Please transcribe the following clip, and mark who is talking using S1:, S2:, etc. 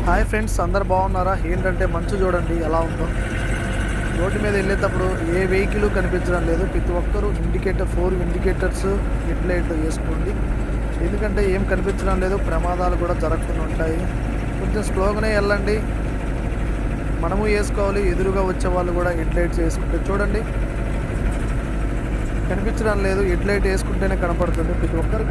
S1: Hi friends, అందరు బాగున్నారా? ఏంటంటే మంచు చూడండి ఎలా ఉందో. రోడ్డు మీద వెళ్ళేటప్పుడు ఏ వెహికల్ కనిపించడం లేదు. ప్రతి ఒక్కరూ ఇండికేటర్ 4 ఇండికేటర్స్ హెడ్ లైట్ వేసుకోండి. ఎందుకంటే ఏం కనిపించడం లేదు, ప్రమాదాలు కూడా జరగకుండా ఉంటాయి. కొంచెం స్లోగానే వెళ్ళండి. మనము వేసుకోవాలి, ఎదురుగా వచ్చే వాళ్ళు కూడా హెడ్ లైట్స్ వేసుకుంటే చూడండి కనిపించడం లేదు. హెడ్ లైట్ వేసుకుంటేనే కనపడుతుంది. ప్రతి ఒక్కరు